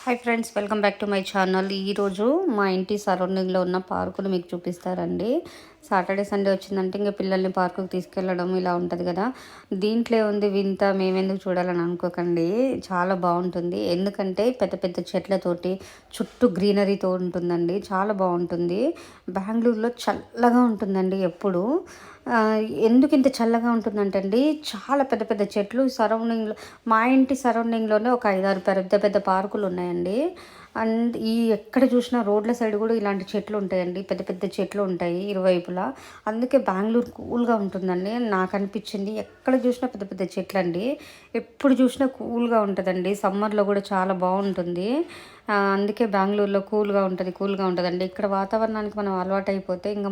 Hi friends, welcome back to my channel. ఈరోజు మా ఇంటి సరౌండింగ్లో ఉన్న పార్కును మీకు చూపిస్తారండి. సాటర్డే సండే వచ్చిందంటే ఇంకా పిల్లల్ని పార్కుకి తీసుకెళ్ళడం ఇలా ఉంటుంది కదా. దీంట్లో ఉంది వింత, మేమెందుకు చూడాలని అనుకోకండి. చాలా బాగుంటుంది, ఎందుకంటే పెద్ద పెద్ద చెట్లతోటి చుట్టూ గ్రీనరీతో ఉంటుందండి. చాలా బాగుంటుంది. బెంగళూరులో చల్లగా ఉంటుందండి ఎప్పుడు. ఎందుకు ఇంత చల్లగా ఉంటుందంటే అండి, చాలా పెద్ద పెద్ద చెట్లు సరౌండింగ్లో, మా ఇంటి సరౌండింగ్లోనే ఒక 5-6 పెద్ద పెద్ద పార్కులు ఉన్నాయండి. అండ్ ఎక్కడ చూసినా రోడ్ల సైడ్ కూడా ఇలాంటి చెట్లు ఉంటాయండి. పెద్ద పెద్ద చెట్లు ఉంటాయి ఇరువైపులా. అందుకే బెంగళూరు కూల్గా ఉంటుందండి నాకు అనిపించింది. ఎక్కడ చూసినా పెద్ద పెద్ద చెట్లు అండి. ఎప్పుడు చూసినా కూల్గా ఉంటుందండి. సమ్మర్లో కూడా చాలా బాగుంటుంది. అందుకే బెంగళూరులో కూల్గా ఉంటుందండి. ఇక్కడ వాతావరణానికి మనం అలవాటు అయిపోతే ఇంకా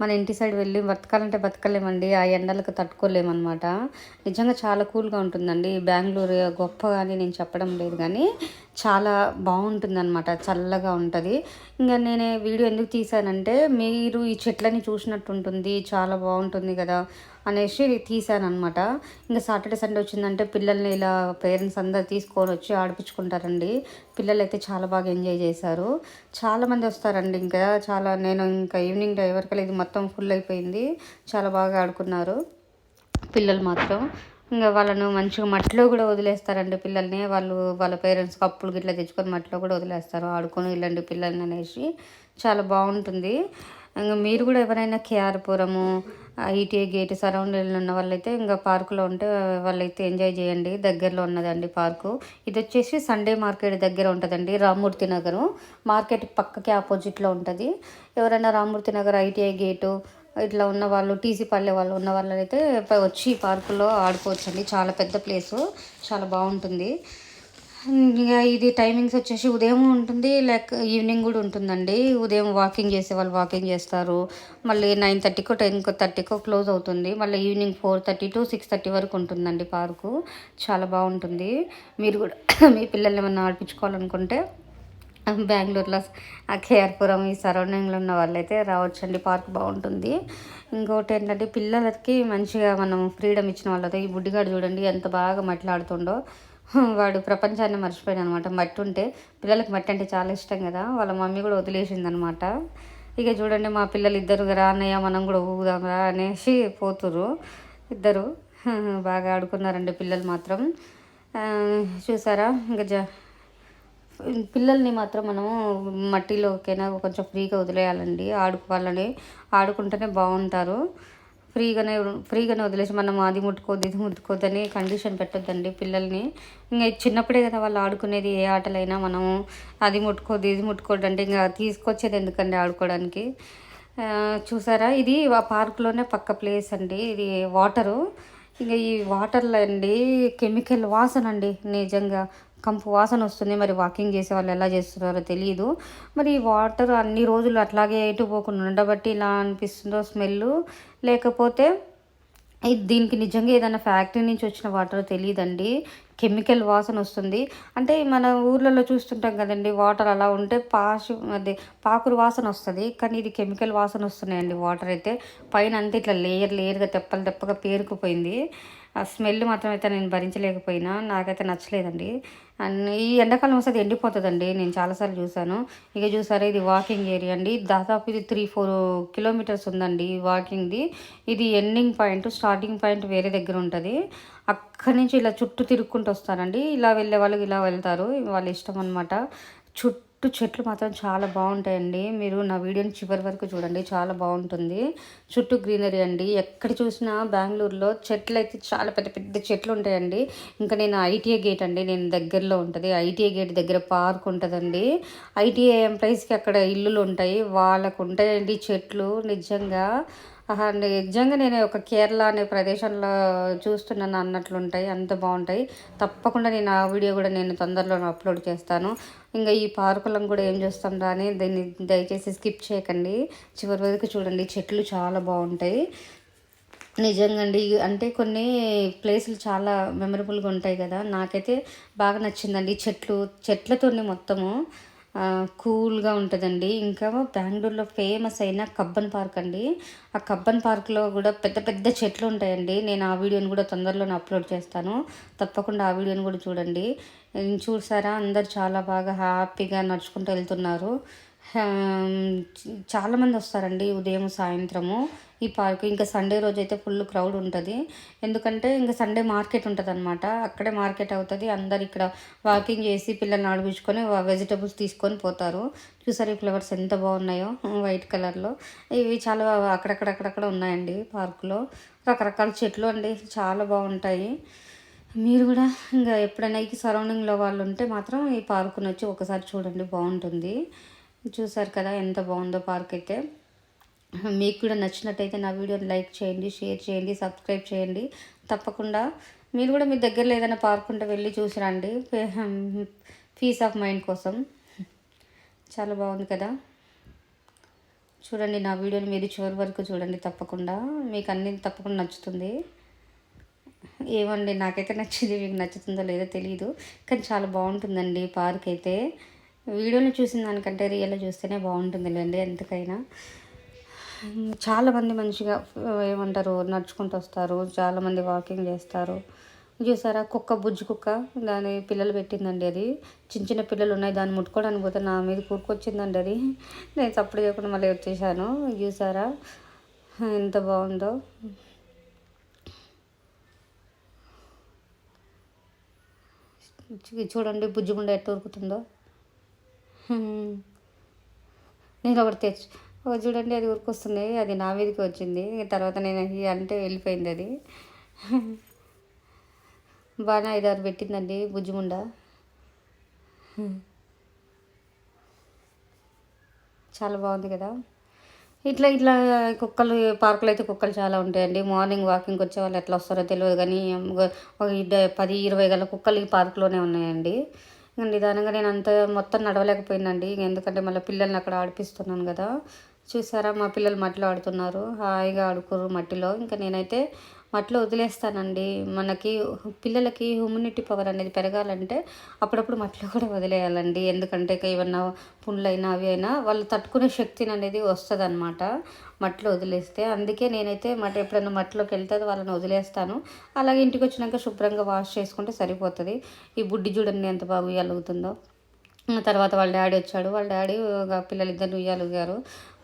మన ఇంటి సైడ్ వెళ్ళి బతకాలంటే బతకలేమండి. ఆ ఎండలకు తట్టుకోలేమన్నమాట. నిజంగా చాలా కూల్గా ఉంటుందండి బెంగళూరు. గొప్పగా అని నేను చెప్పడం లేదు, కానీ చాలా బాగుంటుందన్నమాట. చల్లగా ఉంటుంది. ఇంకా నేను వీడియో ఎందుకు తీసానంటే, మీరు ఈ చెట్లని చూసినట్టు ఉంటుంది, చాలా బాగుంటుంది కదా అనేసి తీసానమాట. ఇంకా సాటర్డే సండే వచ్చిందంటే పిల్లల్ని ఇలా పేరెంట్స్ అందరు తీసుకొని వచ్చి ఆడిపించుకుంటారండి. పిల్లలు అయితే చాలా బాగా ఎంజాయ్ చేశారు. చాలామంది వస్తారండి. నేను ఇంకా ఈవినింగ్ వరకు ఇది మొత్తం ఫుల్ అయిపోయింది. చాలా బాగా ఆడుకున్నారు పిల్లలు మాత్రం. ఇంకా వాళ్ళను మంచిగా మట్టిలో కూడా వదిలేస్తారండి పిల్లల్ని. వాళ్ళ పేరెంట్స్ కప్పులు గిట్లా తెచ్చుకొని మట్టిలో కూడా వదిలేస్తారు. ఆడుకొని వెళ్ళండి పిల్లల్ని అనేసి. చాలా బాగుంటుంది. ఇంకా మీరు కూడా ఎవరైనా కేఆర్పురము, ఐటీఐ గేట్ సరౌండింగ్లో ఉన్న వాళ్ళైతే ఇంకా పార్కులో ఉంటే వాళ్ళైతే ఎంజాయ్ చేయండి. దగ్గరలో ఉన్నదండి పార్కు. ఇది వచ్చేసి సండే మార్కెట్ దగ్గర ఉంటుందండి. రామ్మూర్తి నగరు మార్కెట్ పక్కకి ఆపోజిట్లో ఉంటుంది. ఎవరైనా రామ్మూర్తి నగర్, ఐటీఐ గేటు ఇట్లా ఉన్న వాళ్ళు, టీసీ పల్లె వాళ్ళు ఉన్న వాళ్ళైతే వచ్చి పార్కులో ఆడుకోవచ్చండి. చాలా పెద్ద ప్లేసు, చాలా బాగుంటుంది. ఇక ఇది టైమింగ్స్ వచ్చేసి ఉదయం ఉంటుంది, ఈవినింగ్ కూడా ఉంటుందండి. ఉదయం వాకింగ్ చేసే వాళ్ళు వాకింగ్ చేస్తారు. మళ్ళీ 9:30కో 10:30కో క్లోజ్ అవుతుంది. మళ్ళీ ఈవినింగ్ 4:30 to 6:30 వరకు ఉంటుందండి పార్కు. చాలా బాగుంటుంది. మీరు కూడా మీ పిల్లల్ని ఏమన్నా ఆడిపించుకోవాలనుకుంటే బెంగళూరులో ఆ కేఆర్పురం ఈ సరౌండింగ్లో ఉన్న వాళ్ళైతే రావచ్చండి. పార్క్ బాగుంటుంది. ఇంకోటి ఏంటంటే, పిల్లలకి మంచిగా మనం ఫ్రీడమ్ ఇచ్చిన వాళ్ళతో, ఈ బుడ్డిగాడు చూడండి ఎంత బాగా మట్లాడుతుండో. వాడు ప్రపంచాన్ని మర్చిపోయాడు అనమాట. మట్టి ఉంటే, పిల్లలకి మట్టి అంటే చాలా ఇష్టం కదా, వాళ్ళ మమ్మీ కూడా వదిలేసింది అనమాట. ఇక చూడండి మా పిల్లలు ఇద్దరు, రాన్నయ్య మనం కూడా ఊగుదాంరా అనేసి పోతురు ఇద్దరు. బాగా ఆడుకున్నారండి పిల్లలు మాత్రం. చూసారా. ఇంకా పిల్లల్ని మాత్రం మనము మట్టిలోకైనా కొంచెం ఫ్రీగా వదిలేయాలండి. వాళ్ళని ఆడుకుంటేనే బాగుంటారు. ఫ్రీగానే వదిలేసి మనం అది ముట్టుకోద్దు ఇది ముట్టుకోద్దని కండిషన్ పెట్టొద్దండి పిల్లల్ని. ఇంకా చిన్నప్పుడే కదా వాళ్ళు ఆడుకునేది. ఏ ఆటలైనా మనము అది ముట్టుకోద్దు ఇది ముట్టుకోద్దు అంటే ఇంకా తీసుకొచ్చేది ఎందుకండి ఆడుకోవడానికి. చూసారా, ఇది ఆ పార్కులోనే పక్క ప్లేస్ అండి. ఇది వాటరు. ఇంకా ఈ వాటర్లో అండి కెమికల్ వాసన అండి, నిజంగా కంపు వాసన వస్తుంది. మరి వాకింగ్ చేసే వాళ్ళు ఎలా చేస్తున్నారో తెలియదు. మరి వాటర్ అన్ని రోజులు అట్లాగే ఎటు పోకుండా ఉండబట్టి ఇలా అనిపిస్తుందో స్మెల్, లేకపోతే దీనికి నిజంగా ఏదైనా ఫ్యాక్టరీ నుంచి వచ్చిన వాటర్ తెలియదండి. కెమికల్ వాసన వస్తుంది. అంటే మన ఊర్లలో చూస్తుంటాం కదండి, వాటర్ అలా ఉంటే అదే పాకురు వాసన వస్తుంది. కానీ ఇది కెమికల్ వాసన వస్తున్నాయండి వాటర్ అయితే. పైన అంతా ఇట్లా లేయర్గా తెప్పగా పేరుకుపోయింది. ఆ స్మెల్ మాత్రం అయితే నేను భరించలేకపోయినా, నాకైతే నచ్చలేదండి. అండ్ ఈ ఎండాకాలం వస్తే ఎండిపోతుందండి. నేను చాలాసార్లు చూశాను. ఇక చూసారా, ఇది వాకింగ్ ఏరియా అండి. దాదాపు ఇది 3-4 కిలోమీటర్స్ ఉందండి వాకింగ్ది. ఇది ఎండింగ్ పాయింట్, స్టార్టింగ్ పాయింట్ వేరే దగ్గర ఉంటుంది. అక్కడి నుంచి ఇలా చుట్టూ తిరుక్కుంటూ వస్తారండి. ఇలా వెళ్ళే వాళ్ళకి ఇలా వెళ్తారు, వాళ్ళ ఇష్టం అనమాట. చుట్టూ చెట్లు మాత్రం చాలా బాగుంటాయండి. మీరు నా వీడియోని చివరి వరకు చూడండి, చాలా బాగుంటుంది. చుట్టూ గ్రీనరీ అండి. ఎక్కడ చూసినా బెంగళూరులో చెట్లు అయితే చాలా పెద్ద పెద్ద చెట్లు ఉంటాయండి. ఇంకా నేను ఐటీఐ గేట్ అండి, నేను దగ్గరలో ఉంటుంది. ఐటీఐ గేట్ దగ్గర పార్క్ ఉంటుందండి. ఐటీఐ ఎంప్లాయీస్కి అక్కడ ఇల్లులు ఉంటాయి, వాళ్ళకు ఉంటాయండి చెట్లు. నిజంగా నేను ఒక కేరళ అనే ప్రదేశంలో చూస్తున్నాను అన్నట్లుంటాయి, అంత బాగుంటాయి. తప్పకుండా నేను ఆ వీడియో కూడా నేను తొందరలో అప్లోడ్ చేస్తాను. ఇంకా ఈ పార్కులను కూడా ఏం చేస్తాం అని దీన్ని దయచేసి స్కిప్ చేయకండి, చివరి వరకు చూడండి. చెట్లు చాలా బాగుంటాయి నిజంగా అండి. అంటే కొన్ని ప్లేసులు చాలా మెమరబుల్గా ఉంటాయి కదా, నాకైతే బాగా నచ్చిందండి. చెట్లతోనే మొత్తము కూల్గా ఉంటుందండి. ఇంకా బెంగళూరులో ఫేమస్ అయిన కబ్బన్ పార్క్ అండి. ఆ కబ్బన్ పార్క్లో కూడా పెద్ద పెద్ద చెట్లు ఉంటాయండి. నేను ఆ వీడియోని కూడా తొందరలోనే అప్లోడ్ చేస్తాను, తప్పకుండా ఆ వీడియోని కూడా చూడండి. చూసారా అందరు చాలా బాగా హ్యాపీగా నడుచుకుంటూ వెళ్తున్నారు. చాలామంది వస్తారండి ఉదయం సాయంత్రము ఈ పార్క్. ఇంకా సండే రోజు అయితే ఫుల్ క్రౌడ్ ఉంటుంది. ఎందుకంటే ఇంకా సండే మార్కెట్ ఉంటుంది అనమాట. అక్కడే మార్కెట్ అవుతుంది. అందరు ఇక్కడ వాకింగ్ చేసి పిల్లల్ని ఆడిపించుకొని వెజిటబుల్స్ తీసుకొని పోతారు. చూసారు ఈ ఫ్లవర్స్ ఎంత బాగున్నాయో వైట్ కలర్లో. ఇవి చాలా అక్కడక్కడ ఉన్నాయండి పార్కులో. రకరకాల చెట్లు అండి, చాలా బాగుంటాయి. మీరు కూడా ఇంకా ఎప్పుడైనా ఈ సరౌండింగ్లో వాళ్ళు ఉంటే మాత్రం ఈ పార్కుని వచ్చి ఒకసారి చూడండి, బాగుంటుంది. చూసారు కదా ఎంత బాగుందో పార్క్ అయితే. మీకు కూడా నచ్చినట్టయితే నా వీడియోని లైక్ చేయండి, షేర్ చేయండి, సబ్స్క్రైబ్ చేయండి. తప్పకుండా మీరు కూడా మీ దగ్గరలో ఏదైనా పార్క్ ఉంటే వెళ్ళి చూసి రండి, పీస్ ఆఫ్ మైండ్ కోసం. చాలా బాగుంది కదా. చూడండి నా వీడియోని మీరు చివరి వరకు చూడండి తప్పకుండా. మీకు అన్నీ తప్పకుండా నచ్చుతుంది. ఏమండి నాకైతే నచ్చింది, మీకు నచ్చుతుందో లేదో తెలియదు, కానీ చాలా బాగుంటుందండి పార్క్ అయితే. వీడియోని చూసిన దానికంటే రియల్గా చూస్తేనే బాగుంటుందిలేండి ఎంతకైనా. చాలామంది మంచిగా ఏమంటారు నడుచుకుంటూ వస్తారు, చాలామంది వాకింగ్ చేస్తారు. చూసారా కుక్క, బుజ్జి కుక్క, దాని పిల్లలు పెట్టిందండి. అది చిన్న పిల్లలు ఉన్నాయి, దాన్ని ముట్టుకోవడానికి పోతే నా మీద కూరుకొచ్చిందండి. అది నేను తప్పుడు చేయకుండా మళ్ళీ వచ్చేసాను. చూసారా ఎంత బాగుందో. చూడండి బుజ్జిగుండ ఎట్ట ఉరుకుతుందో. నేను ఒకటి చూడండి అది ఉరుకొస్తుంది, అది నా మీదకి వచ్చింది. తర్వాత నేను అంటే వెళ్ళిపోయింది అది. బాగా 5-6 పెట్టిందండి బుజ్జిగుండ. చాలా బాగుంది కదా. ఇట్లా కుక్కలు పార్కులో అయితే కుక్కలు చాలా ఉంటాయండి. మార్నింగ్ వాకింగ్కి వచ్చే వాళ్ళు ఎట్లా వస్తారో తెలియదు, కానీ ఒక 10-20 గల కుక్కలు ఈ పార్కులోనే ఉన్నాయండి. నిదానంగా నేను అంత మొత్తం నడవలేకపోయినండి, ఎందుకంటే మళ్ళీ పిల్లల్ని అక్కడ ఆడిపిస్తున్నాను కదా. చూసారా మా పిల్లలు మట్టిలో ఆడుతున్నారు, హాయిగా ఆడుకోరు మట్టిలో. ఇంకా నేనైతే మట్టిలో వదిలేస్తానండి. మనకి పిల్లలకి హ్యూమినిటీ పవర్ అనేది పెరగాలంటే అప్పుడప్పుడు మట్టిలో కూడా వదిలేయాలండి. ఎందుకంటే ఏమన్నా పుండ్లైనా అవి అయినా వాళ్ళు తట్టుకునే శక్తిని అనేది వస్తుంది అనమాట మట్టిలో వదిలేస్తే. అందుకే నేనైతే ఎప్పుడైనా మట్టిలోకి వెళ్తే వాళ్ళని వదిలేస్తాను. అలాగే ఇంటికి వచ్చినాక శుభ్రంగా వాష్ చేసుకుంటే సరిపోతుంది. ఈ బుడ్డి చూడండి ఎంత బాగా ఉయ్యాలుగుతుందో. తర్వాత వాళ్ళ డాడీ వచ్చాడు, వాళ్ళ డాడీ పిల్లలిద్దరు ఉయ్యాలుగారు.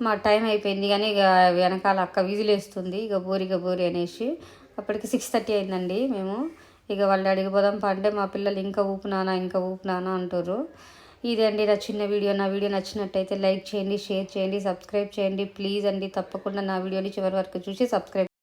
మా టైం అయిపోయింది, కానీ ఇక వెనకాల అక్క విజిలేస్తుంది ఇక బోరి అనేసి. అప్పటికి 6:30 అయిందండి. మేము ఇక వాళ్ళ డాడీకి పోదాం పంటే మా పిల్లలు ఇంకా ఊపునానా అంటారు. ఇదే అండి నా చిన్న వీడియో. నా వీడియో నచ్చినట్టయితే లైక్ చేయండి, షేర్ చేయండి, సబ్స్క్రైబ్ చేయండి ప్లీజ్ అండి. తప్పకుండా నా వీడియోని చివరి వరకు చూసి సబ్స్క్రైబ్